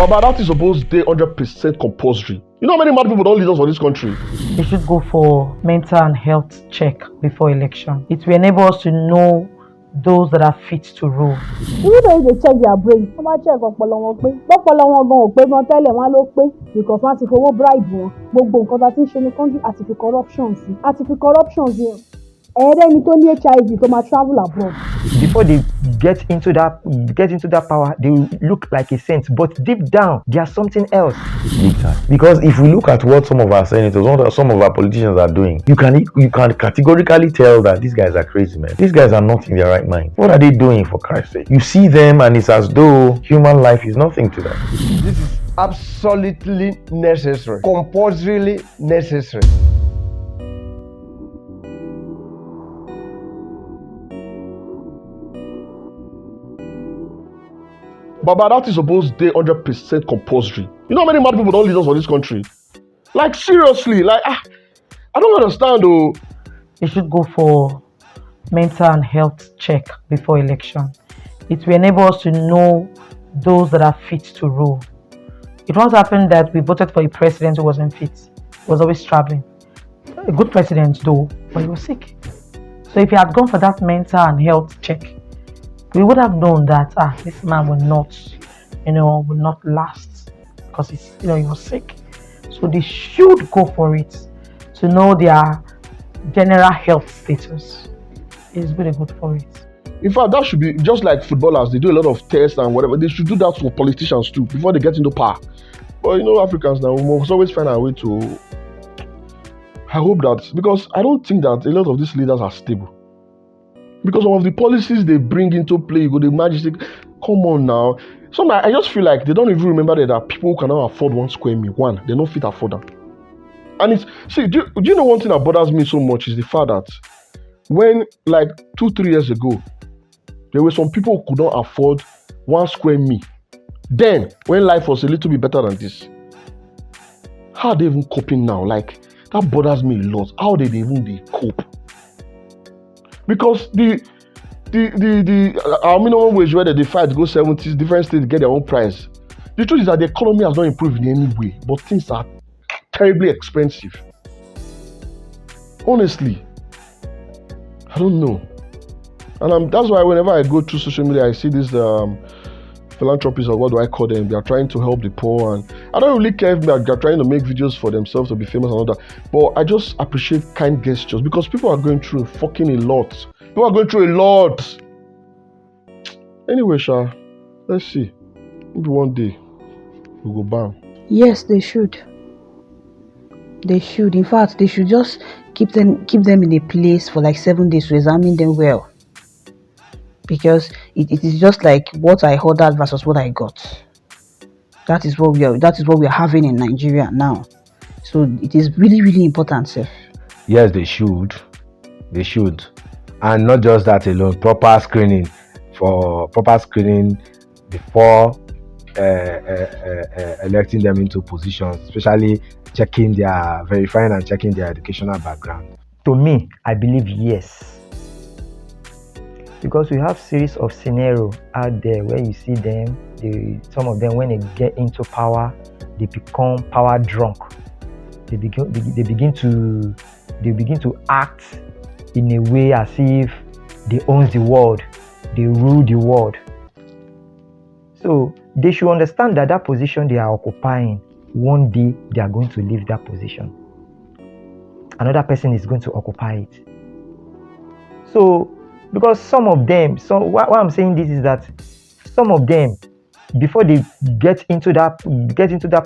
Baba, that is supposed to be 100% compulsory. You know how many mad people don't lead us for this country? They should go for mental and health check before election. It will enable us to know those that are fit to rule. Even though they check their brain, wọ́n máa check ọpọlọ wọn pé bọ́pọlọ wọn gan ò pé gan tẹ́lẹ̀ wọ́n ló pé because wọ́n ti fowó bribe wọn. Gbogbo nǹkan tá a ti ń ṣe ní country àti fi corruption sí. Àti fi corruption sí ẹ̀ẹ́dẹ́ni tó ní HIV tó máa travel abroad. Before they get into that power, they will look like a saint, but deep down they are something else. Because if we look at what some of our senators, what some of our politicians are doing, you can categorically tell that these guys are crazy, man. These guys are not in their right mind. What are they doing, for Christ's sake? You see them and it's as though human life is nothing to them. This is absolutely necessary, compulsorily necessary. Baba, that is supposed to be 100% compulsory. You know how many mad people don't lead us for this country? Like, seriously, like, I don't understand, though. They should go for mental and health check before election. It will enable us to know those that are fit to rule. It once happened that we voted for a president who wasn't fit. He was always traveling. A good president, though, but he was sick. So if he had gone for that mental and health check, we would have known that this man will not last because he was sick. So they should go for it to know their general health status. It's really good for it. In fact, that should be just like footballers. They do a lot of tests and whatever. They should do that for politicians too before they get into power. But Africans now, we must always find our way to. I hope that, because I don't think that a lot of these leaders are stable. Because some of the policies they bring into play, you go the magic. Come on now. Sometimes I just feel like they don't even remember that there are people who cannot afford 1 square meal. One, they don't fit afford them. And do you know one thing that bothers me so much is the fact that when like 2-3 years ago, there were some people who could not afford 1 square meal. Then, when life was a little bit better than this, how are they even coping now? Like, that bothers me a lot. How did they cope? Because our minimum wage, whether they fight to go 70s, different states get their own price. The truth is that the economy has not improved in any way, but things are terribly expensive. Honestly, I don't know. And that's why whenever I go through social media, I see these philanthropists, or what do I call them? They are trying to help the poor, and I don't really care if they are trying to make videos for themselves to be famous and all that. But I just appreciate kind gestures because people are going through a lot. People are going through a lot. Anyway, Sha, let's see. Maybe one day we'll go bam. Yes, they should. They should. In fact, they should just keep them in a place for like 7 days to examine them well. Because it is just like what I ordered versus what I got. That is what we are having in Nigeria now. So it is really, really important, sir. Yes, they should. They should. And not just that alone, proper screening before electing them into positions, especially verifying and checking their educational background. To me, I believe yes. Because we have series of scenarios out there where you see them, some of them when they get into power, they become power drunk. They begin to act in a way as if they own the world, they rule the world. So they should understand that position they are occupying, one day they are going to leave that position. Another person is going to occupy it. So because some of them, why I'm saying this is that some of them, before they get into that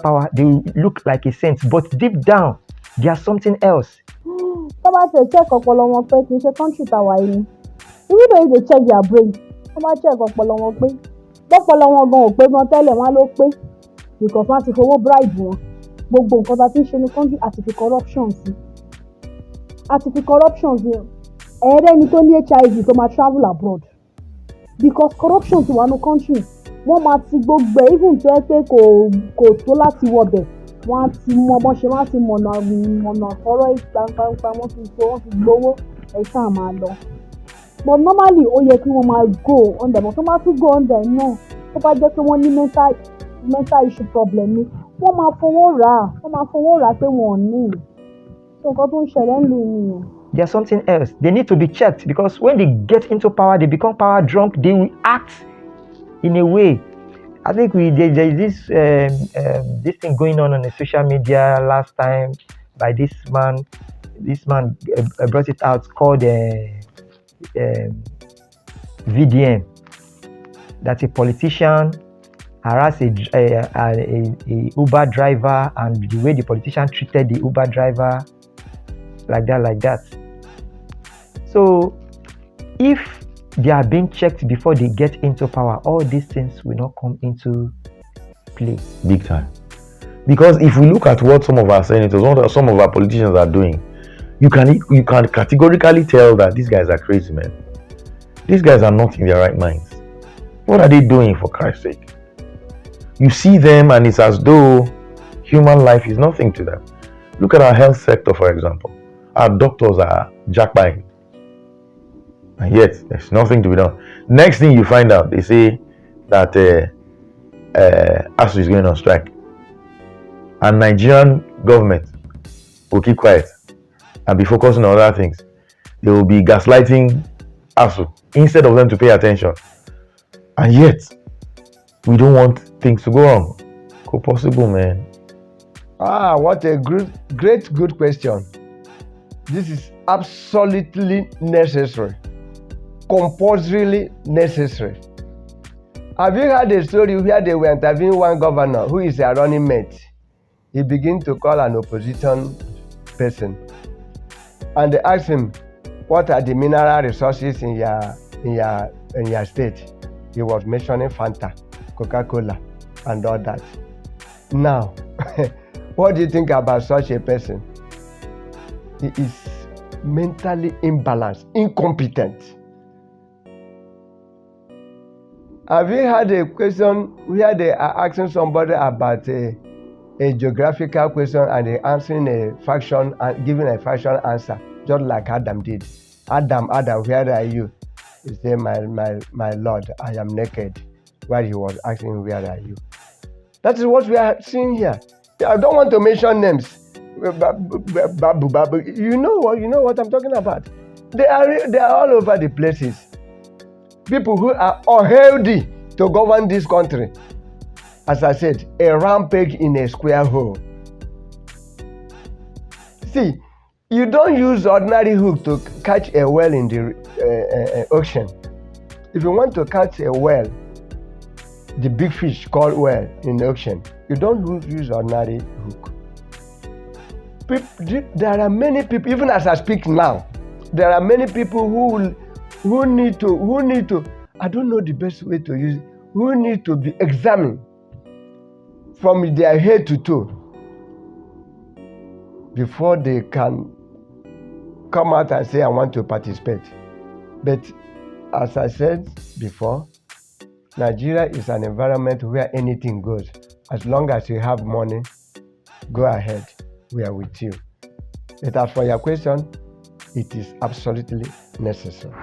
power, they look like a saint, but deep down they are something else. Somebody say check ọpọlọ wọn pé kì í ṣe country tàwa yìí. Even though they check their brain, somebody check ọpọlọ wọn pé bọ́pọlọ wọn gan ò pé gan tẹ́lẹ̀ wọ́n ló pé because wọ́n ti fowó bribe wọn. Gbogbo nǹkan tá a ti ń ṣe ní country àti fi corruption sí. Ẹ̀ẹ́dẹ́ni tó ní HIV tó máa travel abroad because corruption ti wà ní country. Wọ́n máa ti gbogbo ẹ̀ even tó yẹ pé kò tó láti wọbẹ̀. Wọ́n á ti mọ bọ́n ṣe, wọ́n á ti mọ̀nà ọ̀rọ̀ ìpàǹpàǹpà, wọ́n ti gbowó ẹ̀ ṣáà máa lọ. But normally ó yẹ kí wọ́n máa go on them, but tó máa tún go on them náà tó bá jẹ́ pé wọ́n ní mental issue problem ni wọ́n máa fowó rà á pé wọn ò ní so nǹkan tó ń ṣẹlẹ̀ ń lù nìyẹn. There's something else. They need to be checked because when they get into power, they become power drunk. They will act in a way. I think there is this thing going on the social media last time by this man. This man brought it out called VDM. That a politician harassed a Uber driver, and the way the politician treated the Uber driver, like that. So, if they are being checked before they get into power, all these things will not come into play. Big time. Because if we look at what some of our senators, what some of our politicians are doing, you can categorically tell that these guys are crazy, man. These guys are not in their right minds. What are they doing, for Christ's sake? You see them and it's as though human life is nothing to them. Look at our health sector, for example. Our doctors are jackpotting. And yet, there's nothing to be done. Next thing you find out, they say that ASU is going on strike. And Nigerian government will keep quiet and be focusing on other things. They will be gaslighting ASU instead of them to pay attention. And yet, we don't want things to go wrong. Go possible, man. What a great question. This is absolutely necessary. Compulsorily necessary. Have you heard a story where they were interviewing one governor who is a running mate? He began to call an opposition person, and they asked him, "What are the mineral resources in your state?" He was mentioning Fanta, Coca-Cola, and all that. Now, what do you think about such a person? He is mentally imbalanced, incompetent. Have you had a question where they are asking somebody about a geographical question and they answering a fraction and giving a fraction answer, just like Adam did? Adam, where are you? He said, my Lord, I am naked. While he was asking, where are you? That is what we are seeing here. I don't want to mention names. You know what I'm talking about. They are all over the places. People who are unhealthy to govern this country. As I said, a round peg in a square hole. See, you don't use ordinary hook to catch a whale in the ocean. If you want to catch a whale, the big fish called whale in the ocean, you don't use ordinary hook. There are many people, even as I speak now, there are many people who need to, I don't know the best way to use it, who need to be examined from their head to toe before they can come out and say, I want to participate. But as I said before, Nigeria is an environment where anything goes. As long as you have money, go ahead. We are with you. But as for your question, it is absolutely necessary.